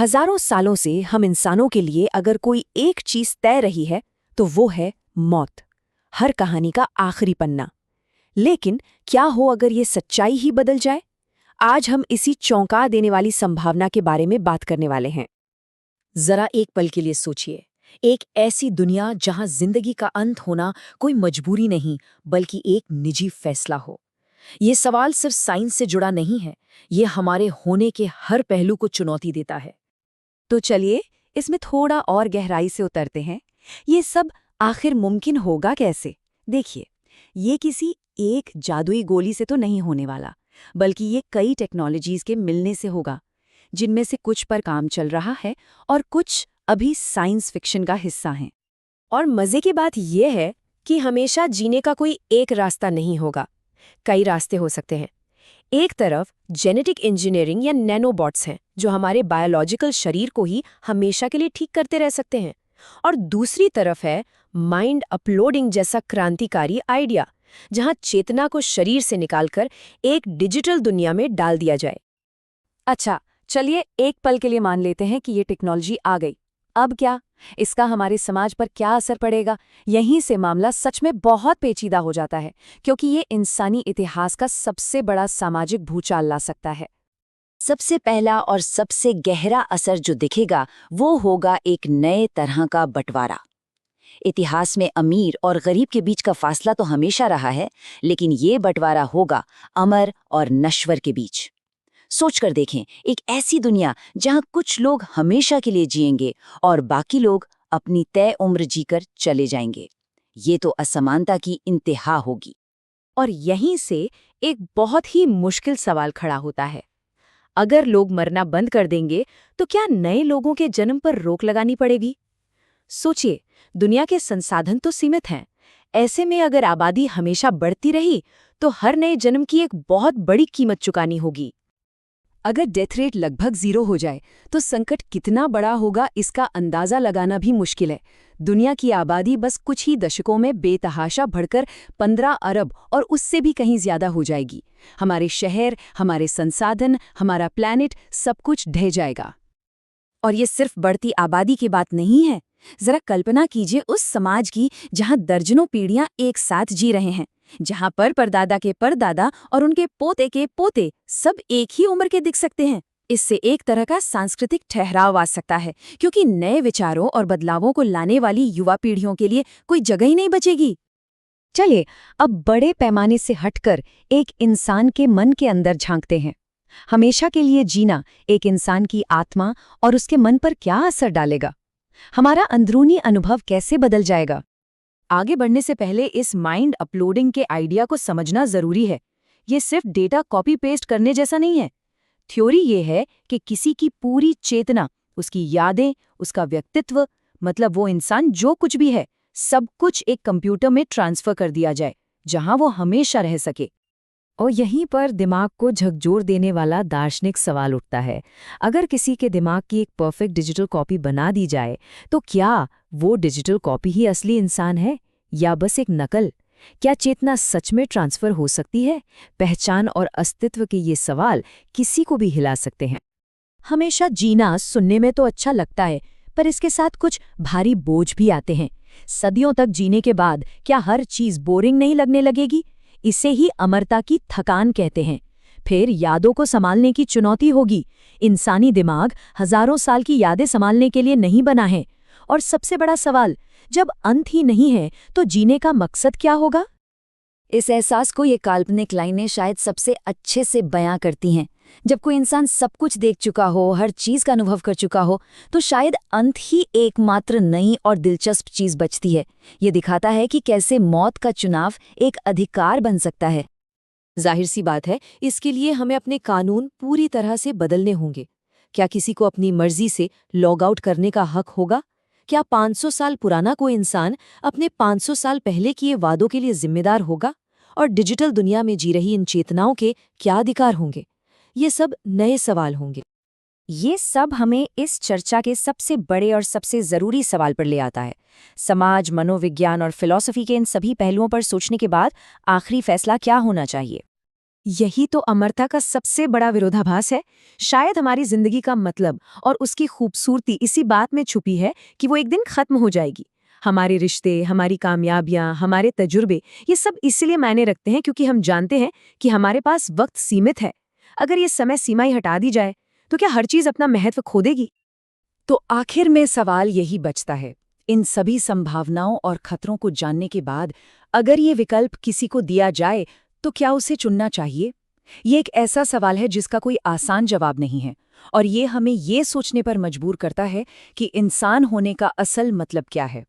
हजारों सालों से हम इंसानों के लिए अगर कोई एक चीज तय रही है तो वो है मौत। हर कहानी का आखिरी पन्ना। लेकिन क्या हो अगर ये सच्चाई ही बदल जाए? आज हम इसी चौंका देने वाली संभावना के बारे में बात करने वाले हैं। जरा एक पल के लिए सोचिए, एक ऐसी दुनिया जहां जिंदगी का अंत होना कोई मजबूरी नहीं बल्कि एक निजी फैसला हो। ये सवाल सिर्फ साइंस से जुड़ा नहीं है, ये हमारे होने के हर पहलू को चुनौती देता है। तो चलिए इसमें थोड़ा और गहराई से उतरते हैं। ये सब आखिर मुमकिन होगा कैसे? देखिए, ये किसी एक जादुई गोली से तो नहीं होने वाला, बल्कि ये कई टेक्नोलॉजीज के मिलने से होगा, जिनमें से कुछ पर काम चल रहा है और कुछ अभी साइंस फिक्शन का हिस्सा हैं। और मजे की बात यह है कि हमेशा जीने का कोई एक रास्ता नहीं होगा, कई रास्ते हो सकते हैं। एक तरफ जेनेटिक इंजीनियरिंग या नैनोबॉट्स हैं जो हमारे बायोलॉजिकल शरीर को ही हमेशा के लिए ठीक करते रह सकते हैं, और दूसरी तरफ है माइंड अपलोडिंग जैसा क्रांतिकारी आइडिया, जहां चेतना को शरीर से निकालकर एक डिजिटल दुनिया में डाल दिया जाए। अच्छा, चलिए एक पल के लिए मान लेते हैं कि ये टेक्नोलॉजी आ गई। अब क्या? इसका हमारे समाज पर क्या असर पड़ेगा? यहीं से मामला सच में बहुत पेचीदा हो जाता है, क्योंकि ये इंसानी इतिहास का सबसे बड़ा सामाजिक भूचाल ला सकता है। सबसे पहला और सबसे गहरा असर जो दिखेगा वो होगा एक नए तरह का बंटवारा। इतिहास में अमीर और गरीब के बीच का फासला तो हमेशा रहा है, लेकिन ये बंटवारा होगा अमर और नश्वर के बीच। सोचकर देखें, एक ऐसी दुनिया जहां कुछ लोग हमेशा के लिए जिएंगे और बाकी लोग अपनी तय उम्र जीकर चले जाएंगे। ये तो असमानता की इंतहा होगी। और यहीं से एक बहुत ही मुश्किल सवाल खड़ा होता है। अगर लोग मरना बंद कर देंगे तो क्या नए लोगों के जन्म पर रोक लगानी पड़ेगी? सोचिए, दुनिया के संसाधन तो सीमित हैं। ऐसे में अगर आबादी हमेशा बढ़ती रही तो हर नए जन्म की एक बहुत बड़ी कीमत चुकानी होगी। अगर डेथ रेट लगभग 0 हो जाए तो संकट कितना बड़ा होगा इसका अंदाजा लगाना भी मुश्किल है। दुनिया की आबादी बस कुछ ही दशकों में बेतहाशा बढ़कर 15 अरब और उससे भी कहीं ज्यादा हो जाएगी। हमारे शहर, हमारे संसाधन, हमारा प्लैनेट, सब कुछ ढह जाएगा। और ये सिर्फ बढ़ती आबादी की बात नहीं है। जरा कल्पना कीजिए उस समाज की जहां दर्जनों पीढ़ियां एक साथ जी रहे हैं, जहां पर परदादा के परदादा और उनके पोते के पोते सब एक ही उम्र के दिख सकते हैं। इससे एक तरह का सांस्कृतिक ठहराव आ सकता है, क्योंकि नए विचारों और बदलावों को लाने वाली युवा पीढ़ियों के लिए कोई जगह ही नहीं बचेगी। चलिए अब बड़े पैमाने से हटकर एक इंसान के मन के अंदर झांकते हैं। हमेशा के लिए जीना एक इंसान की आत्मा और उसके मन पर क्या असर डालेगा? हमारा अंदरूनी अनुभव कैसे बदल जाएगा? आगे बढ़ने से पहले इस माइंड अपलोडिंग के आइडिया को समझना जरूरी है। ये सिर्फ डेटा कॉपी पेस्ट करने जैसा नहीं है। थ्योरी ये है कि किसी की पूरी चेतना, उसकी यादें, उसका व्यक्तित्व, मतलब वो इंसान जो कुछ भी है, सब कुछ एक कंप्यूटर में ट्रांसफर कर दिया जाए, जहां वो हमेशा रह सके। और यहीं पर दिमाग को झकझोर देने वाला दार्शनिक सवाल उठता है। अगर किसी के दिमाग की एक परफेक्ट डिजिटल कॉपी बना दी जाए तो क्या वो डिजिटल कॉपी ही असली इंसान है या बस एक नकल? क्या चेतना सच में ट्रांसफर हो सकती है? पहचान और अस्तित्व के ये सवाल किसी को भी हिला सकते हैं। हमेशा जीना सुनने में तो अच्छा लगता है, पर इसके साथ कुछ भारी बोझ भी आते हैं। सदियों तक जीने के बाद क्या हर चीज बोरिंग नहीं लगने लगेगी? इसे ही अमरता की थकान कहते हैं। फिर यादों को संभालने की चुनौती होगी। इंसानी दिमाग हजारों साल की यादें संभालने के लिए नहीं बना है। और सबसे बड़ा सवाल, जब अंत ही नहीं है तो जीने का मकसद क्या होगा? इस एहसास को ये काल्पनिक लाइनें शायद सबसे अच्छे से बयां करती हैं। जब कोई इंसान सब कुछ देख चुका हो, हर चीज का अनुभव कर चुका हो, तो शायद अंत ही एकमात्र नई और दिलचस्प चीज बचती है। ये दिखाता है कि कैसे मौत का चुनाव एक अधिकार बन सकता है। जाहिर सी बात है, इसके लिए हमें अपने कानून पूरी तरह से बदलने होंगे। क्या किसी को अपनी मर्जी से लॉग आउट करने का हक होगा? क्या 500 साल पुराना कोई इंसान अपने 500 साल पहले किए वादों के लिए जिम्मेदार होगा? और डिजिटल दुनिया में जी रही इन चेतनाओं के क्या अधिकार होंगे? ये सब नए सवाल होंगे। ये सब हमें इस चर्चा के सबसे बड़े और सबसे जरूरी सवाल पर ले आता है। समाज, मनोविज्ञान और फिलॉसफी के इन सभी पहलुओं पर सोचने के बाद आखिरी फैसला क्या होना चाहिए? यही तो अमरता का सबसे बड़ा विरोधाभास है। शायद हमारी जिंदगी का मतलब और उसकी खूबसूरती इसी बात में छुपी है कि वो एक दिन खत्म हो जाएगी। हमारे रिश्ते, हमारी कामयाबियां, हमारे तजुर्बे, ये सब इसलिए मायने रखते हैं क्योंकि हम जानते हैं कि हमारे पास वक्त सीमित है। अगर ये समय सीमा ही हटा दी जाए तो क्या हर चीज अपना महत्व खो देगी? तो आखिर में सवाल यही बचता है, इन सभी संभावनाओं और खतरों को जानने के बाद अगर ये विकल्प किसी को दिया जाए तो क्या उसे चुनना चाहिए? ये एक ऐसा सवाल है जिसका कोई आसान जवाब नहीं है, और ये हमें ये सोचने पर मजबूर करता है कि इंसान होने का असल मतलब क्या है।